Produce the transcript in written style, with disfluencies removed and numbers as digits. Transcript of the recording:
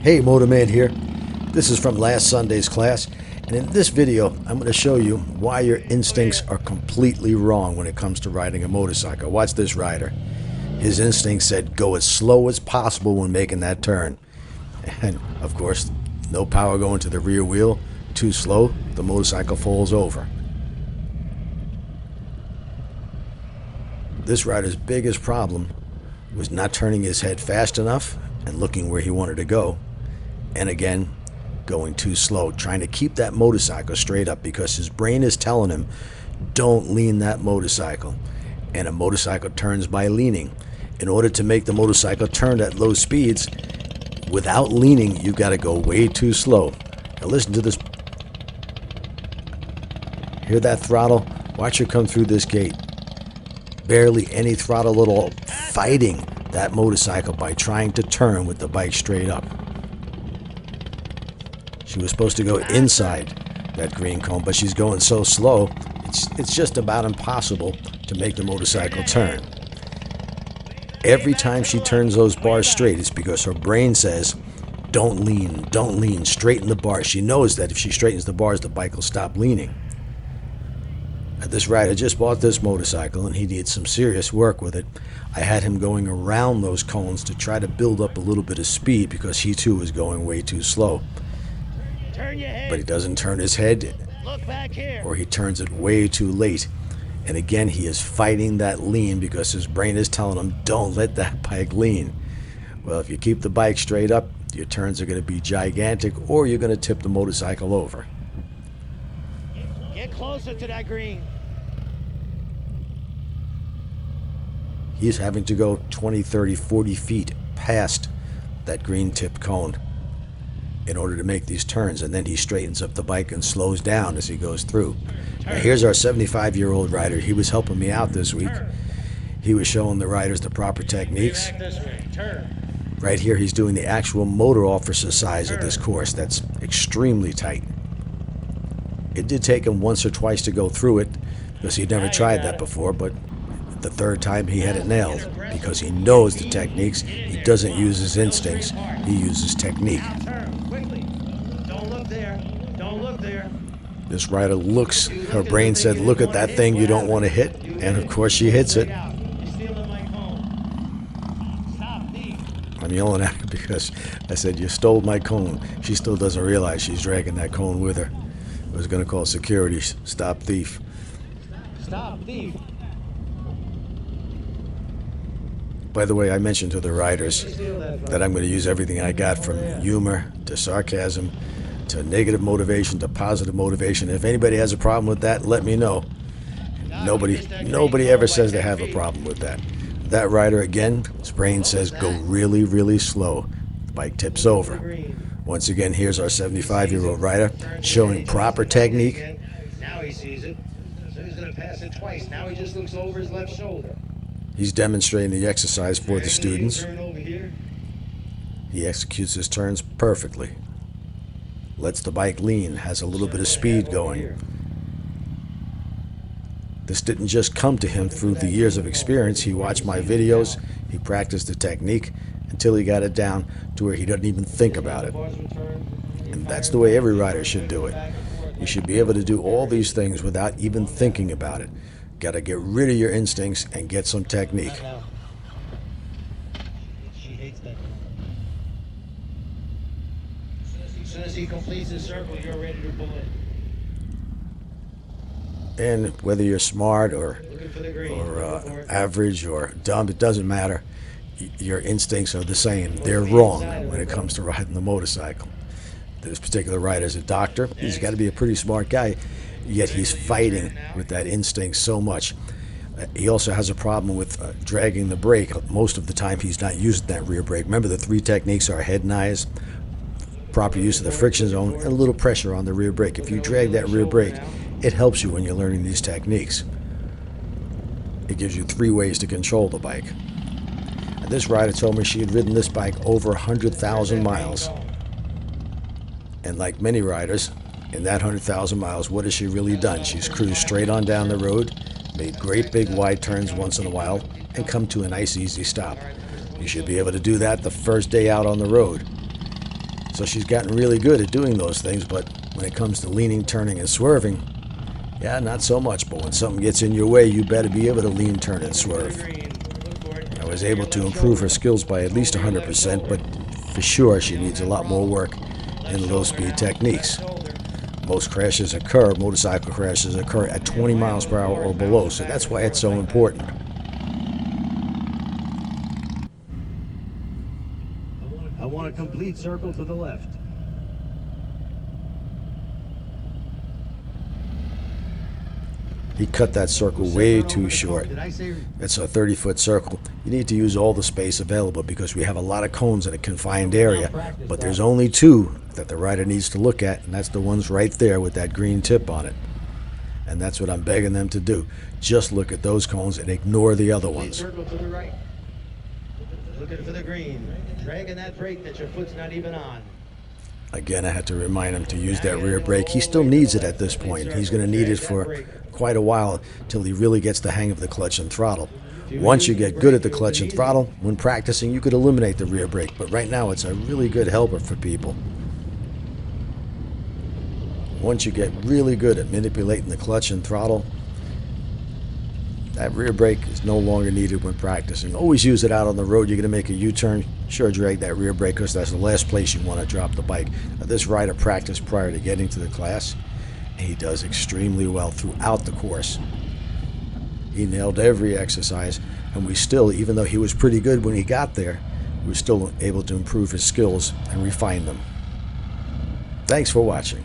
Hey, Motorman here. This is from last Sunday's class, and in this video, I'm going to show you why your instincts are completely wrong when it comes to riding a motorcycle. Watch this rider. His instinct said go as slow as possible when making that turn. And, of course, no power going to the rear wheel. Too slow, the motorcycle falls over. This rider's biggest problem was not turning his head fast enough and looking where he wanted to go. And again, going too slow, trying to keep that motorcycle straight up because his brain is telling him, don't lean that motorcycle. And a motorcycle turns by leaning. In order to make the motorcycle turn at low speeds, without leaning, you've got to go way too slow. Now listen to this. Hear that throttle? Watch her come through this gate. Barely any throttle at all, fighting that motorcycle by trying to turn with the bike straight up. She was supposed to go inside that green cone, but she's going so slow, it's just about impossible to make the motorcycle turn. Every time she turns those bars straight, it's because her brain says, don't lean, straighten the bars. She knows that if she straightens the bars, the bike will stop leaning. Now, this rider just bought this motorcycle, and he needs some serious work with it. I had him going around those cones to try to build up a little bit of speed because he too was going way too slow. But he doesn't turn his head, or he turns it way too late. And again, he is fighting that lean because his brain is telling him, don't let that bike lean. Well, if you keep the bike straight up, your turns are going to be gigantic, or you're going to tip the motorcycle over. Get closer to that green. He's having to go 20, 30, 40 feet past that green tip cone in order to make these turns, and then he straightens up the bike and slows down as he goes through. Now here's our 75-year-old rider. He was helping me out this week. He was showing the riders the proper techniques. Right here he's doing the actual motor officer size of this course. That's extremely tight. It did take him once or twice to go through it because he'd never tried that before, but the third time he had it nailed because he knows the techniques. He doesn't use his instincts, he uses technique. This rider looks, her brain said, look at that thing you don't want to hit, and of course she hits it. I'm yelling at her because I said, you stole my cone. She still doesn't realize she's dragging that cone with her. I was going to call security. Stop thief. Stop thief. By the way, I mentioned to the riders that I'm going to use everything I got, from humor to sarcasm to negative motivation to positive motivation. If anybody has a problem with that, let me know. Nobody ever says they have a problem with that. That rider, again, his brain says go really, really slow. The bike tips over. Once again, here's our 75-year-old rider showing proper technique. Now he sees it, so he's going to pass it twice. Now he just looks over his left shoulder. He's demonstrating the exercise for the students. He executes his turns perfectly. Lets the bike lean, has a little bit of speed going. This didn't just come to him through the years of experience. He watched my videos, he practiced the technique until he got it down to where he doesn't even think about it. And that's the way every rider should do it. You should be able to do all these things without even thinking about it. Got to get rid of your instincts and get some technique. She hates that. As soon as he completes his circle, you're ready to pull it. And whether you're smart or average or dumb, it doesn't matter. Your instincts are the same. They're wrong when it comes to riding the motorcycle. This particular rider is a doctor. He's got to be a pretty smart guy, yet he's fighting with that instinct so much. He also has a problem with dragging the brake. Most of the time he's not using that rear brake. Remember, the three techniques are head and eyes, proper use of the friction zone, and a little pressure on the rear brake. If you drag that rear brake, it helps you when you're learning these techniques. It gives you 3 ways to control the bike. And this rider told me she had ridden this bike over 100,000 miles. And like many riders, in that 100,000 miles, what has she really done? She's cruised straight on down the road, made great big wide turns once in a while, and come to a nice easy stop. You should be able to do that the first day out on the road. So she's gotten really good at doing those things, but when it comes to leaning, turning, and swerving, yeah, not so much. But when something gets in your way, you better be able to lean, turn, and swerve. I was able to improve her skills by at least 100%, but for sure she needs a lot more work in low-speed techniques. Most crashes occur, motorcycle crashes occur at 20 miles per hour or below, so that's why it's so important. I want a complete circle to the left. He cut that circle way too short. It's a 30-foot circle. You need to use all the space available because we have a lot of cones in a confined area, but there's only two that the rider needs to look at, and that's the ones right there with that green tip on it. And that's what I'm begging them to do. Just look at those cones and ignore the other ones. Circle to the right. Looking for the green. Dragging that brake that your foot's not even on. Again, I had to remind him to use that rear brake. He still needs it at this point. He's going to need it for quite a while till he really gets the hang of the clutch and throttle. Once you get good at the clutch and throttle, when practicing, you could eliminate the rear brake. But right now, it's a really good helper for people. Once you get really good at manipulating the clutch and throttle, that rear brake is no longer needed when practicing. Always use it out on the road. You're going to make a U-turn, sure drag that rear brake because that's the last place you want to drop the bike. Now, this rider practiced prior to getting to the class, and he does extremely well throughout the course. He nailed every exercise, and we still, even though he was pretty good when he got there, we were still able to improve his skills and refine them. Thanks for watching.